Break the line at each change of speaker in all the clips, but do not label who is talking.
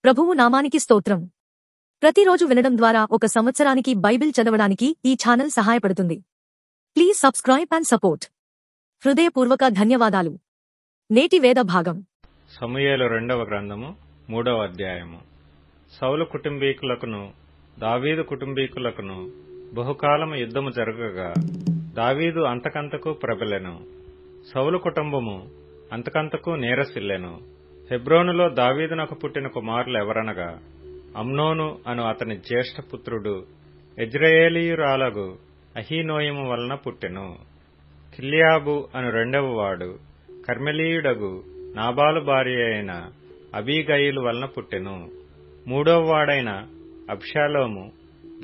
ప్రభువు నామానికి స్తోత్రం. ప్రతిరోజు వినడం ద్వారా ఒక సంవత్సరానికి బైబిల్ చదవడానికి ఈ ఛానల్ సహాయపడుతుంది. Please subscribe and support. హృదయపూర్వక ధన్యవాదాలు. నేటి వేద భాగం
సమూయేలు 2వ గ్రంథము 3వ అధ్యాయము. సౌలు కుటుంబీకులకును దావీదు కుటుంబీకులకును బహుకాలము యుద్ధము జరగగా దావీదు అంతకంతకు ప్రబలెను. సౌలు కుటుంబము అంతకంతకు నీరసిల్లెను. హెబ్రోనులో దావీదునకు పుట్టిన కుమారులు ఎవరనగా అమ్నోను అను అతని జ్యేష్ఠపుత్రుడు యెజ్రెయేలీయురాలగు అహీనోయము వలన పుట్టెను. కిల్యాబు అను రెండవ వాడు కర్మెలీయుడగు నాబాలు భార్య అయిన అబీగయిలు వలన పుట్టెను. మూడవ వాడైన అబ్షాలోము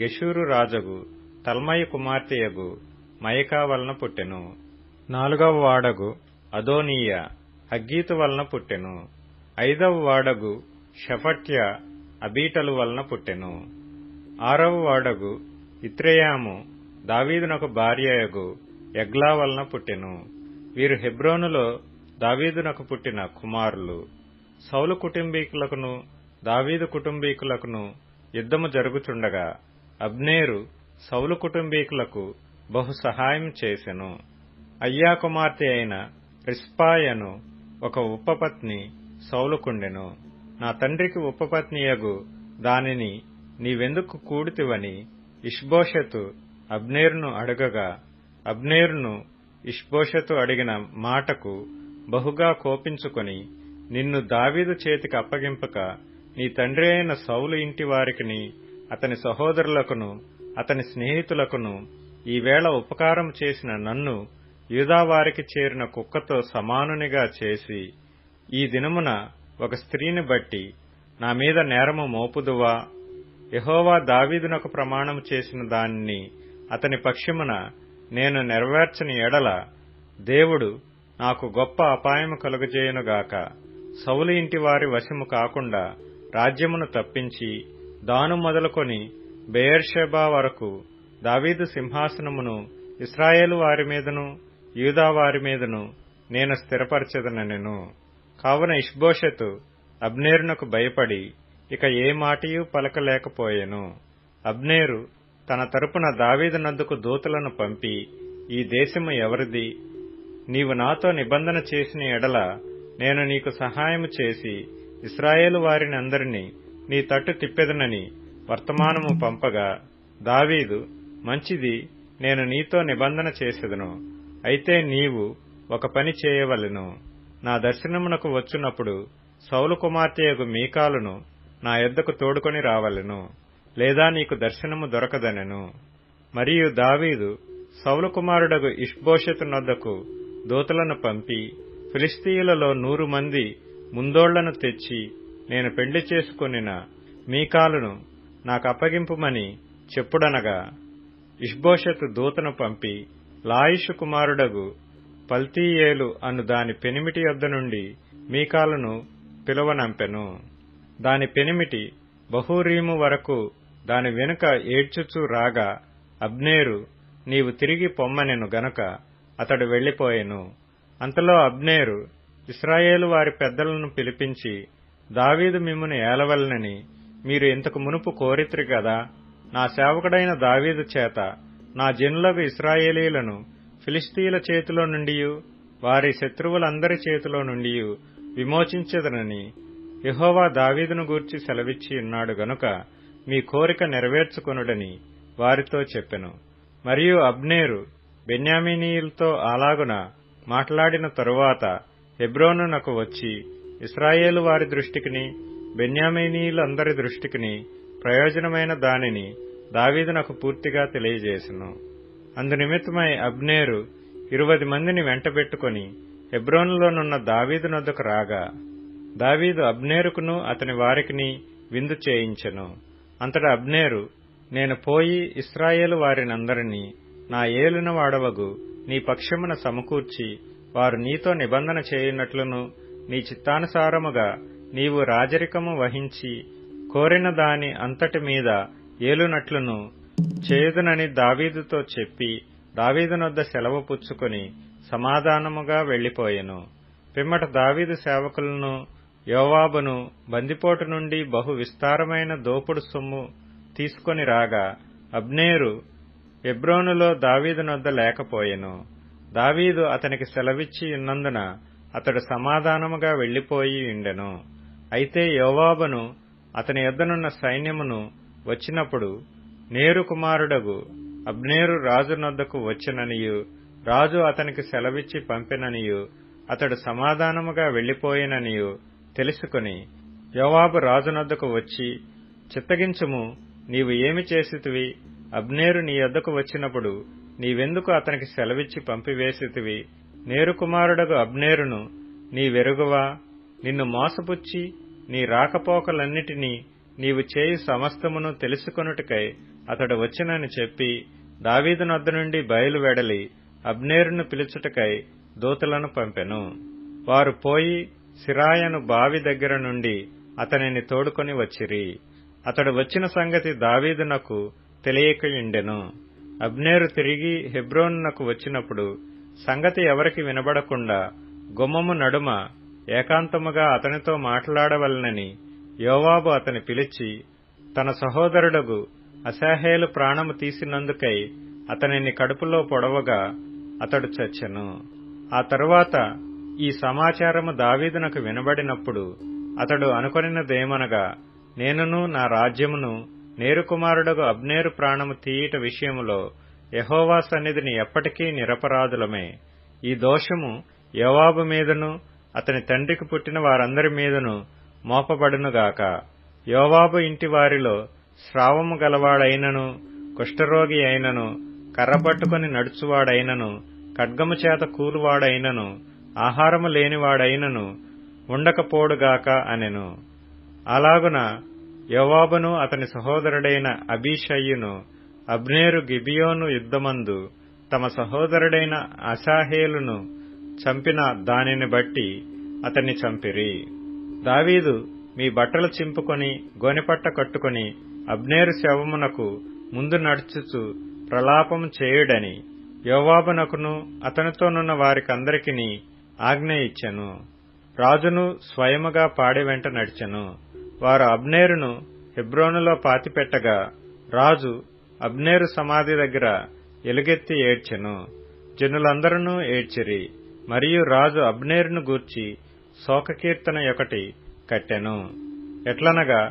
గెషూరు రాజగు తల్మయి కుమార్తెయగు మయకా వలన పుట్టెను. నాలుగవ వాడగు అదోనీయ హగ్గీతు వలన పుట్టెను. ఐదవ వాడగు షఫట్య అబీటలు వలన పుట్టెను. ఆరవ వాడగు ఇత్రెయాము దావీదునకు భార్యయగు ఎగ్లా వలన పుట్టెను. వీరు హెబ్రోనులో దావీదునకు పుట్టిన కుమారులు. సౌలు కుటుంబీకులకును దావీదు కుటుంబీకులకును యుద్ధము జరుగుచుండగా అబ్నేరు సౌలు కుటుంబీకులకు బహు సహాయం చేసెను. అయ్యా కుమార్తె అయిన రిస్పాయను ఒక ఉపపత్ని సౌలుకుండెను. నా తండ్రికి ఉపపత్నియగు దానిని నీవెందుకు కూడితివని ఇష్బోషెతు అబ్నేరును అడగగా అబ్నేరును ఇష్బోషెతు అడిగిన మాటకు బహుగా కోపించుకొని, నిన్ను దావీదు చేతికి అప్పగింపక నీ తండ్రి అయిన సౌలు ఇంటి వారికిని అతని సహోదరులకును అతని స్నేహితులకును ఈవేళ ఉపకారం చేసిన నన్ను యూదావారికి చేరిన కుక్కతో సమానునిగా చేసి ఈ దినమున ఒక స్త్రీని బట్టి నా మీద నేరము మోపుదువా? యెహోవా దావీదునకు ప్రమాణము చేసిన దానిని అతని పక్షమున నేను నెరవేర్చని ఎడల దేవుడు నాకు గొప్ప అపాయము కలుగజేయునుగాక. సౌలు ఇంటి వారి వశము కాకుండా రాజ్యమును తప్పించి దాను మొదలుకొని బెయేర్షెబా వరకు దావీదు సింహాసనమును ఇశ్రాయేలు వారి మీదను యూదా వారి మీదను నేను స్థిరపరచెదనెను. కావున ఇష్బోషెతు అబ్నేరునకు భయపడి ఇక ఏ మాటయూ పలకలేకపోయెను. అబ్నేరు తన తరపున దావీదు నద్దుకు దూతలను పంపి, ఈ దేశము ఎవరిది? నీవు నాతో నిబంధన చేసిన ఎడల నేను నీకు సహాయము చేసి ఇశ్రాయేలు వారిని అందరినీ నీ తట్టు తిప్పెదనని వర్తమానము పంపగా దావీదు, మంచిది, నేను నీతో నిబంధన చేసెదను. అయితే నీవు ఒక పని చేయవలెను. నా దర్శనమునకు వచ్చునప్పుడు సౌలు కుమార్తెయగు మీకాలును నా యొద్దకు తోడుకొని రావలెను, లేదా నీకు దర్శనము దొరకదనెను. మరియు దావీదు సౌలు కుమారుడగు ఇష్బోషెతు నొద్దకు దూతలను పంపి, ఫిలిష్తీయులలో 100 మంది ముందోళ్లను తెచ్చి నేను పెళ్లి చేసుకొనిన మీకాలును నాకు అప్పగింపుమని చెప్పుడనగా, ఇష్బోషెతు దూతను పంపి లాయిషు కుమారుడగు పల్తీయేలు అను దాని పెనిమిటి యొద్ద నుండి మీకాలును పిలువనంపెను. దాని పెనిమిటి బహూరీము వరకు దాని వెనుక ఏడ్చుచూ రాగా అబ్నేరు నీవు తిరిగి పొమ్మనెను గనుక అతడు వెళ్లిపోయెను. అంతలో అబ్నేరు ఇశ్రాయేలు వారి పెద్దలను పిలిపించి, దావీదు మిమ్మును ఏలవలనని మీరు ఇంతకు మునుపు కోరితిరి గదా? నా సేవకుడైన దావీదు చేత నా జనులకు ఇశ్రాయేలీలను ఫిలిష్తీయుల చేతిలో నుండియు వారి శత్రువులందరి చేతిలో నుండియు విమోచించెదనని యెహోవా దావీదును గూర్చి సెలవిచ్చి ఉన్నాడు గనుక మీ కోరిక నెరవేర్చుకొనుడని వారితో చెప్పెను. మరియు అబ్నేరు బెన్యామీనీయులతో అలాగున మాట్లాడిన తరువాత హెబ్రోనునకు వచ్చి ఇశ్రాయేలు వారి దృష్టికిని బెన్యామీనీయులందరి దృష్టికిని ప్రయోజనమైన దానిని దావీదునకు పూర్తిగా తెలియజేసెను. అందునిమిత్తమై అబ్నేరు 20 మందిని వెంటబెట్టుకుని హెబ్రోనులోనున్న దావీదు నొద్దకు రాగా దావీదు అబ్నేరుకును అతని వారికిని విందు చేయించెను. అంతటా అబ్నేరు, నేను పోయి ఇశ్రాయేలు వారినందరినీ నా ఏలిన వాడవగు నీ పక్షమున సమకూర్చి వారు నీతో నిబంధన చేయునట్లును నీ చిత్తానుసారముగా నీవు రాజరికము వహించి కోరిన దాని అంతటి మీద ఏలునట్లును చేయుదునని దావీదుతో చెప్పి దావీదునొద్ద సెలవు పుచ్చుకొని సమాధానముగా వెళ్లిపోయెను. పిమ్మట దావీదు సేవకులను యోవాబును బందిపోటు నుండి బహు విస్తారమైన దోపుడు సొమ్ము తీసుకొని రాగా అబ్నేరు హెబ్రోనులో దావీదునొద్ద లేకపోయెను. దావీదు అతనికి సెలవిచ్చి ఉన్నందున అతడు సమాధానముగా వెళ్లిపోయి ఉండెను. అయితే యోవాబును అతని యొద్దనున్న సైన్యమును వచ్చినప్పుడు నేరు కుమారుడగు అబ్నేరు రాజునొద్దకు వచ్చెననియు రాజు అతనికి సెలవిచ్చి పంపెననియు అతడు సమాధానముగా వెళ్లిపోయిననియు తెలుసుకుని యోవాబు రాజునొద్దకు వచ్చి, చిత్తగించుము, నీవు ఏమి చేసితివి? అబ్నేరు నీ యొద్దకు వచ్చినప్పుడు నీవెందుకు అతనికి సెలవిచ్చి పంపివేసితివి? నేరు కుమారుడగు అబ్నేరును నీవెరుగువా? నిన్ను మోసపుచ్చి నీ రాకపోకలన్నిటినీ నీవు చేయు సమస్తమును తెలుసుకొనుటకై అతడు వచ్చినని చెప్పి దావీదునొద్ద నుండి బయలువెడలి అబ్నేరును పిలుచుటకై దూతలను పంపెను. వారు పోయి సిరాయను బావి దగ్గర నుండి అతనిని తోడుకొని వచ్చిరి. అతడు వచ్చిన సంగతి దావీదునకు తెలియకయుండెను. అబ్నేరు తిరిగి హెబ్రోనునకు వచ్చినప్పుడు సంగతి ఎవరికి వినబడకుండా గుమ్మము నడుమ ఏకాంతముగా అతనితో మాట్లాడవలనని యోవాబు అతని పిలిచి తన సహోదరుడగు అశాహేలు ప్రాణము తీసినందుకై అతనిని కడుపులో పొడవగా అతడు చచ్చెను. ఆ తరువాత ఈ సమాచారము దావీదునకు వినబడినప్పుడు అతడు అనుకొనినదేమనగా, నేనును నా రాజ్యమును నేరు కుమారుడగు అబ్నేరు ప్రాణము తీయుట విషయములో యెహోవా సన్నిధిని ఎప్పటికీ నిరపరాధులమే. ఈ దోషము యోవాబు మీదను అతని తండ్రికి పుట్టిన వారందరి మీదను మోపబడునుగాక. యోవాబు ఇంటి వారిలో స్రావము గలవాడైనను, కుష్ఠరోగి అయినను, కర్రపట్టుకుని నడుచువాడైనను, ఖడ్గము చేత కూలువాడైనను, ఆహారము లేనివాడైనను ఉండకపోడుగాక అనెను. అలాగున యోవాబును అతని సహోదరుడైన అబీషయ్యును అబ్నేరు గిబియోను యుద్ధమందు తమ సహోదరుడైన అశాహేలును చంపిన దానిని బట్టి అతన్ని చంపిరి. దావీదు, మీ బట్టలు చింపుకొని గోనెపట్ట కట్టుకుని అబ్నేరు శవమునకు ముందు నడుచుచు ప్రలాపము చేయుడని యోవాబునకును అతనితోనున్న వారికందరికిని ఆజ్ఞ ఇచ్చెను. రాజును స్వయముగా పాడి వెంట నడిచెను. వారు అబ్నేరును హెబ్రోనులో పాతిపెట్టగా రాజు అబ్నేరు సమాధి దగ్గర ఎలుగెత్తి ఏడ్చెను. జనులందరూ ఏడ్చిరి. మరియు రాజు అబ్నేరును గూర్చి శోకకీర్తన ఒకటి కట్టెను. ఎట్లనగా,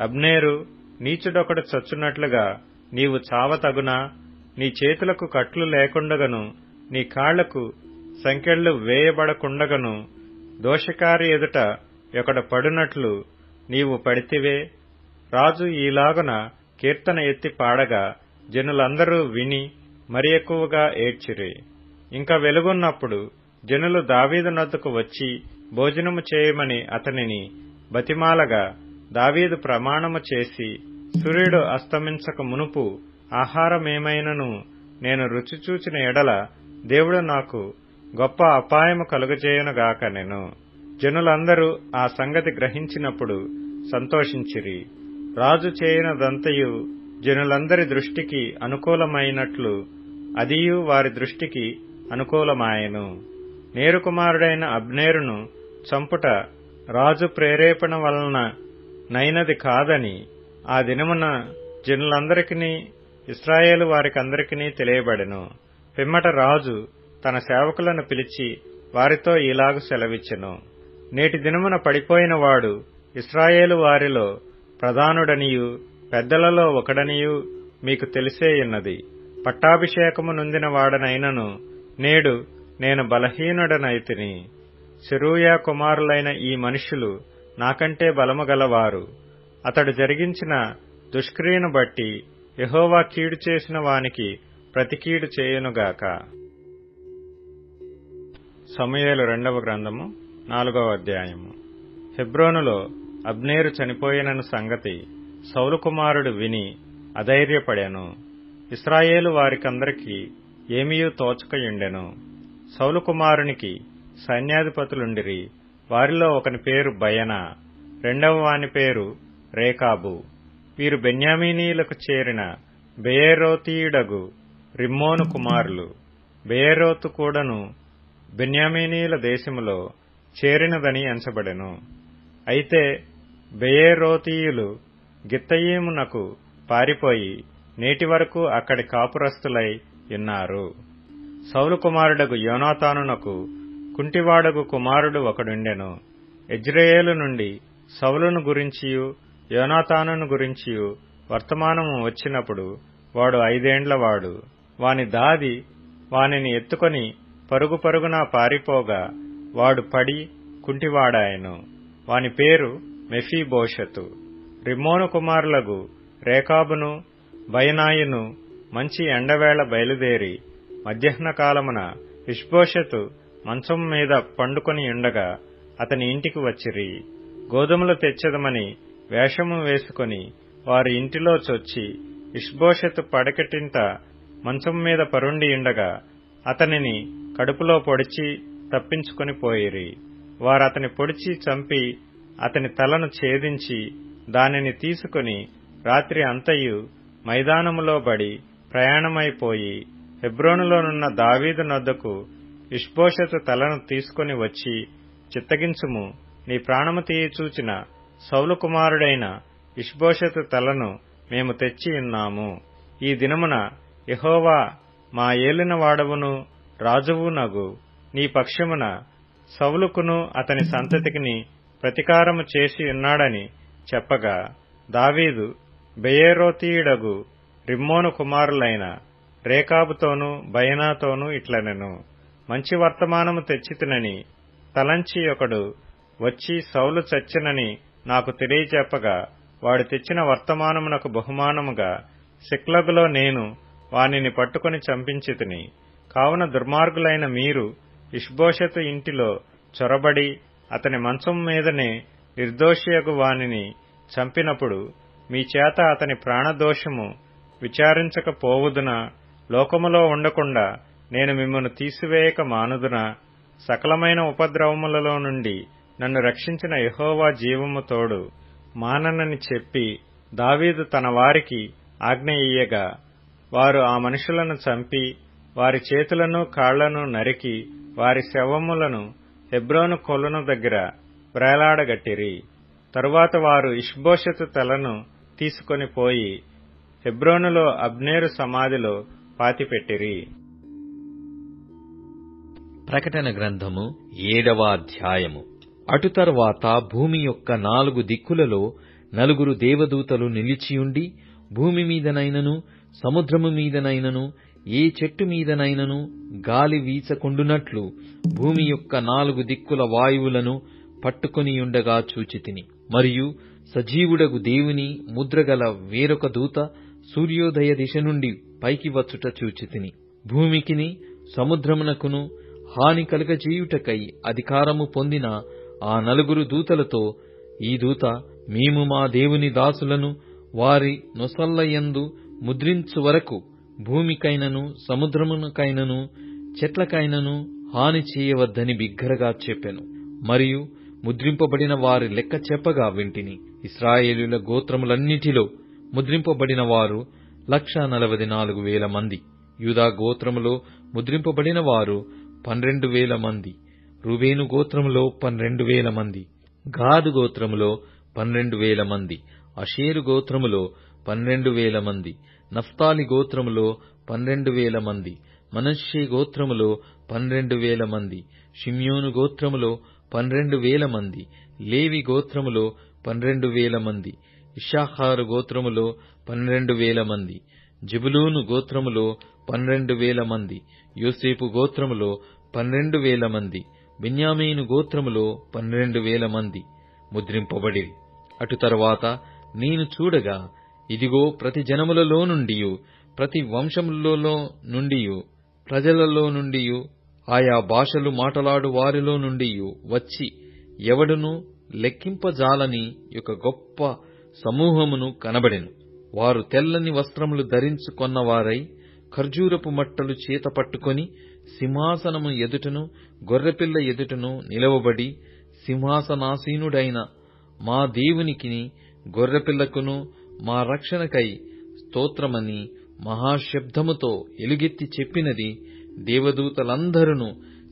అబ్నేరు, నీచుడొకడు చచ్చునట్లుగా నీవు చావతగునా? నీ చేతులకు కట్లు లేకుండగను, నీ కాళ్లకు సంకెళ్లు వేయబడకుండగను దోషకారి ఎదుట ఒకడు పడునట్లు నీవు పడితివే. రాజు ఈలాగున కీర్తన ఎత్తి పాడగా జనులందరూ విని మరి ఎక్కువగా ఏడ్చిరి. ఇంకా వెలుగున్నప్పుడు జనులు దావీదునొద్దకు వచ్చి భోజనము చేయమని అతనిని బతిమాలగా దావీదు ప్రమాణము చేసి, సూర్యుడు అస్తమించక మునుపు ఆహారమేమైనను నేను రుచిచూచిన ఎడల దేవుడు నాకు గొప్ప అపాయము కలుగజేయునుగాకనెను. జనులందరూ ఆ సంగతి గ్రహించినప్పుడు సంతోషించిరి. రాజు చేయనదంతయు జనులందరి దృష్టికి అనుకూలమైనట్లు అదియు వారి దృష్టికి అనుకూలమాయెను. నేరు కుమారుడైన అబ్నేరును చంపుట రాజు ప్రేరేపణ వలన నైనది కాదని ఆ దినమున జనులందరికీ ఇశ్రాయేలు వారికందరికీ తెలియబడెను. పిమ్మట రాజు తన సేవకులను పిలిచి వారితో ఇలాగు సెలవిచ్చెను. నేటి దినమున పడిపోయిన వాడు ఇశ్రాయేలు వారిలో ప్రధానుడనియు పెద్దలలో ఒకడనియు మీకు తెలిసేయున్నది. పట్టాభిషేకము నొందిన వాడనైనను నేడు నేను బలహీనుడనైతిని. సెరూయా కుమారులైన ఈ మనుష్యులు నాకంటే బలము గలవారు. అతడు జరిగించిన దుష్క్రియను బట్టి యెహోవా కీడు చేసిన వానికి ప్రతికీడు చేయునుగాక. సమూయేలు 2వ గ్రంథము 4వ అధ్యాయము. హెబ్రోనులో అబ్నేరు చనిపోయినను సంగతి సౌలు కుమారుడు విని అధైర్యపడెను. ఇశ్రాయేలు వారికందరికీ ఏమీయూ తోచకయుండెను. సౌలు కుమారునికి సైన్యాధిపతులుండిరి. వారిలో ఒకని పేరు బయనా, రెండవ వాని పేరు రేకాబు. వీరు బెన్యామీనీయులకు చేరిన బెయేరోతీయుడగు రిమ్మోను కుమారులు. బెయేరోతు కూడాను బెన్యామీనీయుల దేశములో చేరినదని ఎంచబడెను. అయితే బెయేరోతీయులు గిత్తయీమునకు పారిపోయి నేటి వరకు అక్కడి కాపురస్తులై ఉన్నారు. సౌలు కుమారుడగు యోనాతానునకు కుంటివాడగు కుమారుడు ఒకడుండెను. యెజ్రెయేలు నుండి సౌలును గురించియు యోనాతానును గురించియు వర్తమానము వచ్చినప్పుడు వాడు 5 ఏండ్లవాడు. వాని దాది వానిని ఎత్తుకొని పరుగు పరుగున పారిపోగా వాడు పడి కుంటివాడాయెను. వాని పేరు మెఫీబోషెతు. రిమ్మోను కుమారులగు రేకాబును బయనాయును మంచి ఎండవేళ బయలుదేరి మధ్యాహ్న కాలమున ఇష్బోషెతు మంచం మీద పండుకొని ఉండగా అతని ఇంటికి వచ్చిరి. గోధుమలు తెచ్చెదమని వేషము వేసుకొని వారి ఇంటిలో చొచ్చి ఇష్బోషెతు పడకటింట మంచం మీద పరుండి ఉండగా అతనిని కడుపులో పొడిచి తప్పించుకొని పోయిరి. వారతని పొడిచి చంపి అతని తలను ఛేదించి దానిని తీసుకొని రాత్రి అంతయు మైదానములో బడి ప్రయాణమైపోయి హెబ్రోనులోనున్న దావీదు నొద్దకు ఇష్బోషెతు తలను తీసుకొని వచ్చి, చిత్తగించుము, నీ ప్రాణము తీయచూచిన సౌలు కుమారుడైన ఇష్బోషెతు తలను మేము తెచ్చి ఉన్నాము. ఈ దినమున యెహోవా మా ఏలినవాడవును రాజువునగు నీ పక్షమున సౌలుకును అతని సంతతికిని ప్రతికారము చేసి ఉన్నాడని చెప్పగా దావీదు బెయేరోతీయుడగు రిమ్మోను కుమారులైన రేకాబుతోనూ బయనాతోనూ ఇట్లనెను, మంచి వర్తమానము తెచ్చితినని తలంచి ఒకడు వచ్చి సౌలు చచ్చెనని నాకు తెలియచెప్పగా వాడు తెచ్చిన వర్తమానమునకు బహుమానముగా సిక్లగులో నేను వానిని పట్టుకొని చంపించితిని. కావున దుర్మార్గులైన మీరు ఇష్బోషెతు ఇంటిలో చొరబడి అతని మంచం మీదనే నిర్దోషియగు వానిని చంపినప్పుడు మీ చేత అతని ప్రాణదోషము విచారించకపోవుదునా? లోకములో ఉండకుండా నేను మిమ్మను తీసివేయక మానుదునా? సకలమైన ఉపద్రవములలో నుండి నన్ను రక్షించిన యెహోవా జీవము తోడు మాననని చెప్పి దావీదు తన వారికి ఆజ్ఞ ఇయ్యగా వారు ఆ మనుషులను చంపి వారి చేతులను కాళ్లను నరికి వారి శవములను హెబ్రోను కొలను దగ్గర వ్రేలాడగట్టిరి. తరువాత వారు ఇష్బోషెతు తలను తీసుకొని పోయి హెబ్రోనులో అబ్నేరు సమాధిలో పాతిపెట్టిరి.
ప్రకటన గ్రంథము 7వ అధ్యాయము. అటు తరువాత భూమి యొక్క 4 దిక్కులలో 4 దేవదూతలు నిలిచియుండి భూమి మీదనైనను సముద్రము మీదనైనను ఏ చెట్టు మీదనైనను గాలి వీచకుండునట్లు భూమి యొక్క 4 దిక్కుల వాయువులను పట్టుకొనియుండగా చూచితిని. మరియు సజీవుడగు దేవుని ముద్రగల వేరొక దూత సూర్యోదయ దిశ నుండి పైకి వచ్చుట చూచితిని. భూమికిని సముద్రమునకును హాని కలుగజేయుటకై అధికారము పొందిన ఆ 4 దూతలతో ఈ దూత, మేము మా దేవుని దాసులను వారి నొసల్లయందు ముద్రించు వరకు భూమికైనను సముద్రమునకైనను చెట్లకైనను హాని చేయవద్దని బిగ్గరగా చెప్పెను. మరియు ముద్రింపబడిన వారి లెక్క చెప్పగా వింటిని. ఇశ్రాయేలుల గోత్రములన్నిటిలో ముద్రింపబడిన వారు 144,000 మంది. యూదా గోత్రములో ముద్రింపబడిన వారు 12,000 మంది. రూబేను గోత్రములో 12,000 మంది. గాదు గోత్రములో 12,000 మంది. అషేరు గోత్రములో 12,000 మంది. నఫ్తాలి గోత్రములో 12,000 మంది. మనష్షే గోత్రములో 12,000 మంది. షిమ్యోను గోత్రములో 12,000 మంది. లేవి గోత్రములో 12,000 మంది. ఇశ్శాఖారు గోత్రములో 12,000 మంది. జెబులూను గోత్రములో 12,000 మంది. యోసేపు గోత్రములో 12,000 మంది. బెన్యామీను గోత్రములో 12,000 మంది ముద్రింపబడిరి. అటు తరువాత నేను చూడగా, ఇదిగో, ప్రతి జనములలో నుండియు ప్రతి వంశములలో నుండియు ప్రజలలో నుండియు ఆయా భాషలు మాటలాడు వారిలో నుండియు వచ్చి ఎవడును లెక్కింపజాలని ఒక గొప్ప సమూహమును కనబడెను. వారు తెల్లని వస్త్రములు ధరించుకొన్నవారై ఖర్జూరపు మట్టలు చేత పట్టుకొని సింహాసనము ఎదుటను గొర్రెపిల్ల ఎదుటను నిలవబడి, సింహాసనాసీనుడైన మా దేవునికిని గొర్రెపిల్లకును మా రక్షణకై స్తోత్రమని మహాశబ్దముతో ఎలుగెత్తి చెప్పినది దేవదూతలందరూ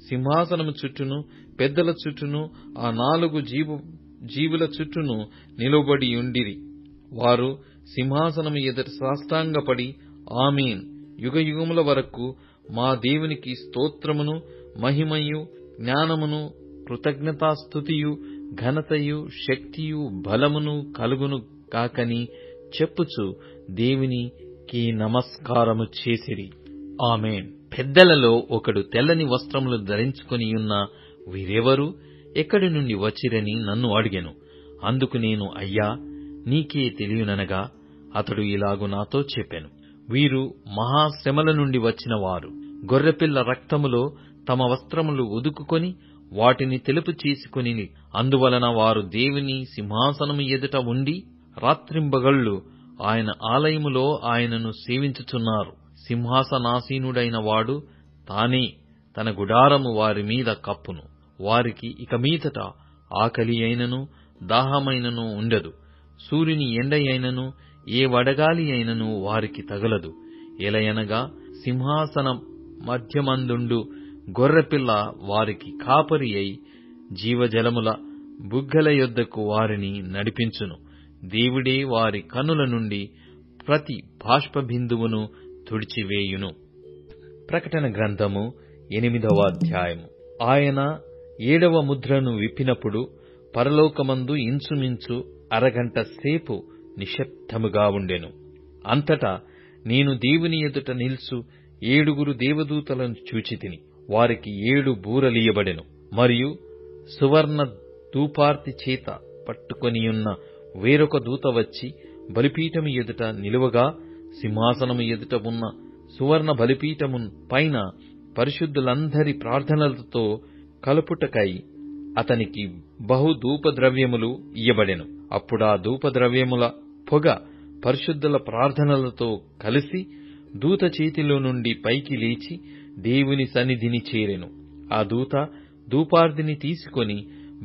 సింహాసనము చుట్టూను పెద్దల చుట్టూను ఆ 4 జీవుల చుట్టూను నిలబడియుండిరి. వారు సింహాసనము ఎదుట సాష్టాంగపడి, ఆమేన్, యుగయుగముల వరకు మా దేవునికి స్తోత్రమును, మహిమయు, జ్ఞానమును, కృతజ్ఞతాస్తుతియు, ఘనతయు, శక్తియు, బలమును కలుగును కాకని చెప్పుచు దేవునికి నమస్కారము చేసిరి. ఆమేన్. పెద్దలలో ఒకడు తెల్లని వస్త్రములు ధరించుకొనియున్న వీరెవరు, ఎక్కడి నుండి వచ్చిరని నన్ను అడిగెను. అందుకు నేను, అయ్యా, నీకే తెలియననగా అతడు ఇలాగు నాతో చెప్పెను. వీరు మహాశ్రమల నుండి వచ్చిన వారు. గొర్రెపిల్ల రక్తములో తమ వస్త్రములు ఉదుకుకొని వాటిని తెలుపు చేసుకొని, అందువలన వారు దేవుని సింహాసనము ఎదుట ఉండి రాత్రింబగళ్లు ఆయన ఆలయములో ఆయనను సేవించుచున్నారు. సింహాసనాసీనుడైన వాడు తానే తన గుడారము వారి మీద కప్పును. వారికి ఇక మీదట ఆకలి అయినను దాహమైనను ఉండదు. సూర్యుని ఎండ అయినను ఏ వడగాలి అయినను వారికి తగలదు. ఎలయనగా సింహాసన మధ్యమందుండు గొర్రెపిల్ల వారికి కాపరి అయి జీవజలముల బుగ్గల యొద్దకు వారిని నడిపించును. దేవుడే వారి కన్నుల నుండి ప్రతి బాష్ప బిందువును తుడిచివేయును. ప్రకటన గ్రంథము 8వ అధ్యాయము. ఆయన 7వ ముద్రను విప్పినప్పుడు పరలోకమందు ఇంచుమించు అరగంట సేపు నిశ్శబ్దముగా ఉండెను. అంతటా నేను దేవుని ఎదుట నిలుచు 7 దేవదూతలను చూచితిని. వారికి 7 బూరలియబడెను. మరియు సువర్ణ ధూపార్తి చేత పట్టుకొనియున్న వేరొక దూత వచ్చి బలిపీఠము ఎదుట నిలువగా, సింహాసనము ఎదుట ఉన్న సువర్ణ బలిపీఠము పైన పరిశుద్ధులందరి ప్రార్థనలతో కలుపుటకై అతనికి బహు ధూపద్రవ్యములు ఇయ్యబడెను. అప్పుడా ధూపద్రవ్యముల పొగ పరిశుద్ధుల ప్రార్థనలతో కలిసి దూత చేతిలో నుండి పైకి లేచి దేవుని సన్నిధిని చేరెను. ఆ దూత ధూపార్తిని తీసుకొని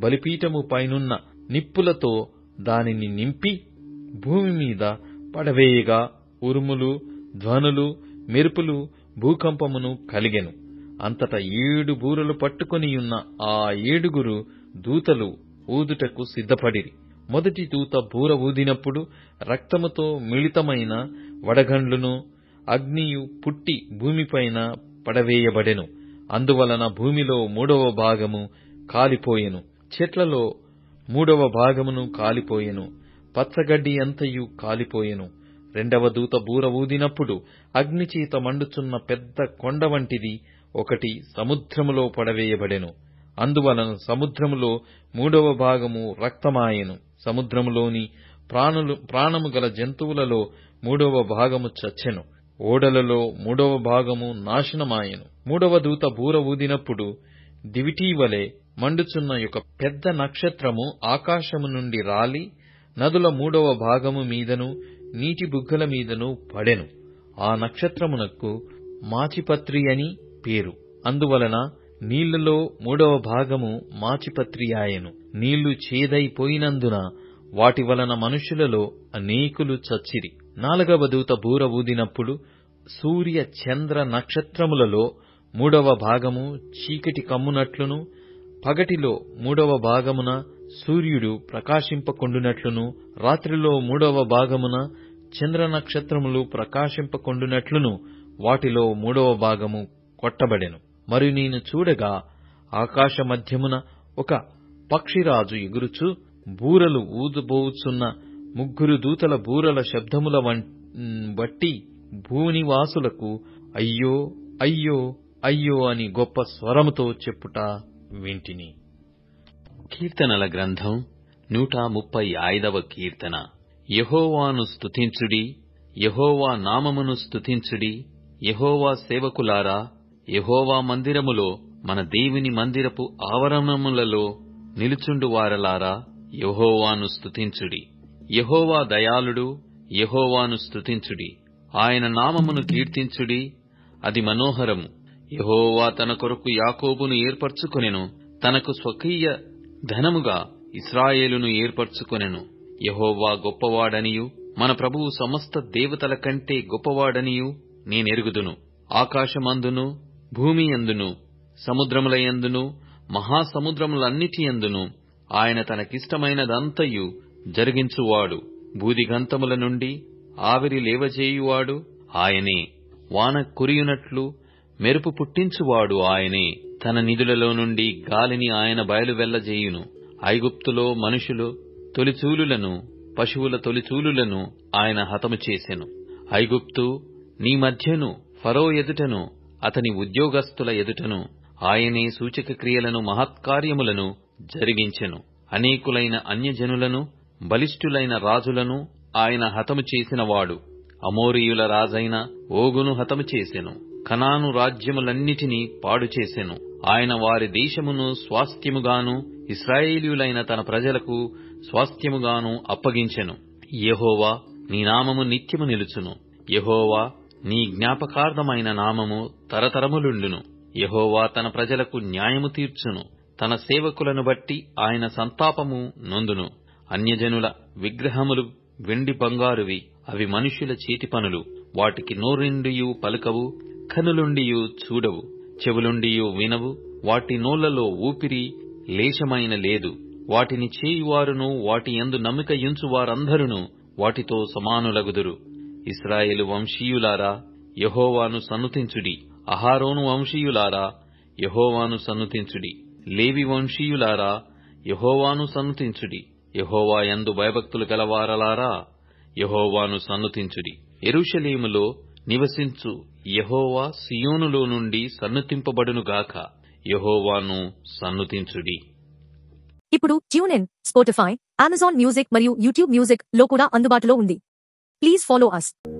బలిపీఠము పైనున్న నిప్పులతో దానిని నింపి భూమి మీద పడవేయగా ఉరుములు, ధ్వనులు, మెరుపులు, భూకంపమును కలిగెను. అంతటా 7 బూరలు పట్టుకొనియున్న ఆ 7 దూతలు ఊదుటకు సిద్ధపడిరి. మొదటి దూత బూర ఊదినప్పుడు రక్తముతో మిళితమైన వడగండ్లును అగ్నియు పుట్టి భూమిపైన పడవేయబడెను. అందువలన భూమిలో 3వ భాగము కాలిపోయెను, చెట్లలో 3వ భాగమును కాలిపోయెను, పచ్చగడ్డి అంతయు కాలిపోయెను. రెండవ దూత బూర ఊదినప్పుడు అగ్నిచేత మండుచున్న పెద్ద కొండ వంటిది ఒకటి సముద్రములో పడవేయబడెను. అందువలన సముద్రములో 3వ భాగము రక్తమాయెను. సముద్రములోని ప్రాణము గల జంతువులలో 3వ భాగము చచ్చెను. ఓడలలో 3వ భాగము నాశనమాయెను. 3వ దూత బూర ఊదినప్పుడు దివిటీవలే మండుచున్న ఒక పెద్ద నక్షత్రము ఆకాశము నుండి రాలి నదుల 3వ భాగము మీదను నీటి బుగ్గల మీదను పడెను. ఆ నక్షత్రమునకు మాచిపత్రి అని పేరు. అందువలన నీళ్లలో 3వ భాగము మాచిపత్రి ఆయెను. నీళ్లు చేదైపోయినందున వాటి వలన మనుషులలో అనేకులు చచ్చిరి. 4వ దూత బూర ఊదినప్పుడు సూర్య చంద్ర నక్షత్రములలో 3వ భాగము చీకటి కమ్మునట్లును, పగటిలో 3వ భాగమున సూర్యుడు ప్రకాశింపకొండునట్లును, రాత్రిలో 3వ భాగమున చంద్ర నక్షత్రములు ప్రకాశింపకొండునట్లును వాటిలో 3వ భాగము కొట్టబడెను. మరియు నేను చూడగా ఆకాశ మధ్యమున ఒక పక్షిరాజు ఎగురుచు బూరలు ఊదబోచున్న 3 దూతల బూరల శబ్దముల బట్టి భూనివాసులకు అయ్యో అయ్యో అయ్యో అని గొప్ప స్వరముతో చెప్పుట వింటిని.
కీర్తనల గ్రంథం 135వ కీర్తన. యెహోవాను స్తుతించుడి, యెహోవా నామమును స్తుతించుడి. యెహోవా సేవకులారా, యెహోవా మందిరములో, మన దేవుని మందిరపు ఆవరణములలో నిలుచుండు వారలారా, యెహోవాను స్తుతించుడి. యెహోవా దయాళుడు, యెహోవాను స్తుతించుడి. ఆయన నామమును కీర్తించుడి, అది మనోహరము. యెహోవా తన కొరకు యాకోబును ఏర్పరచుకొనెను, తనకు స్వకీయ ధనముగా ఇశ్రాయేలును ఏర్పరచుకొనెను. యెహోవా గొప్పవాడనియు మన ప్రభువు సమస్త దేవతల కంటే గొప్పవాడనియు నేనెరుగుదును. ఆకాశమందును భూమి యందును సముద్రముల యందును మహాసముద్రములన్నిటి యందును ఆయన తనకిష్టమైనదంతయు జరిగించువాడు. బూదిగంతముల నుండి ఆవిరి లేవజేయువాడు ఆయనే. వాన కురియునట్లు మెరుపు పుట్టించువాడు ఆయనే. తన నిధులలో నుండి గాలిని ఆయన బయలువెళ్లజేయును. ఐగుప్తులో మనుషులు తొలిచూలులను, పశువుల తొలిచూలులను ఆయన హతము చేసెను. ఐగుప్తు నీ మధ్యను, ఫరో ఎదుటను, అతని ఉద్యోగస్తుల ఎదుటను ఆయనే సూచక క్రియలను, మహత్కార్యములను జరిగించెను. అనేకులైన అన్యజనులను, బలిష్ఠులైన రాజులను ఆయన హతము చేసినవాడు. అమోరీయుల రాజైన ఓగును హతము చేసెను. కనాను రాజ్యములన్నిటినీ పాడు చేసెను. ఆయన వారి దేశమును స్వాస్థ్యముగాను, ఇశ్రాయేలీయులైన తన ప్రజలకు స్వాస్థ్యముగాను అప్పగించెను. యెహోవా నీ నామము నిత్యము నిలుచును. యెహోవా నీ జ్ఞాపకార్థమైన నామము తరతరములుండును. యెహోవా తన ప్రజలకు న్యాయము తీర్చును. తన సేవకులను బట్టి ఆయన సంతాపము నొందును. అన్యజనుల విగ్రహములు వెండి బంగారువి. అవి మనుష్యుల చేతి పనులు. వాటికి నోరుండియు పలుకవు, కనులుండియు చూడవు, చెవులుండియు వినవు. వాటి నోళ్లలో ఊపిరి లేశమైన లేదు. వాటిని చేయువారును, వాటి యందు నమ్మిక యుంచువారందరును వాటితో సమానులగుదురు. ఇశ్రాయేలు వంశీయులారా, యెహోవాను సన్నుతించుడి. అహారోను వంశీయులారా, యెహోవాను సన్నుతించుడి. లేవి వంశీయులారా, యెహోవాను సన్నుతించుడి. యెహోవా యందు భయభక్తులు గలవారలారా, యెహోవాను సన్నుతించుడి. యెరూషలేములో నివసించు యెహోవా సియోనులో నుండి సన్నుతింపబడునుగాక. యెహోవాను సన్నుతించుడి.
ఇప్పుడు tune in, Spotify, Amazon music మరియు యూట్యూబ్ మ్యూజిక్ లో కూడా అందుబాటులో ఉంది. Please follow us.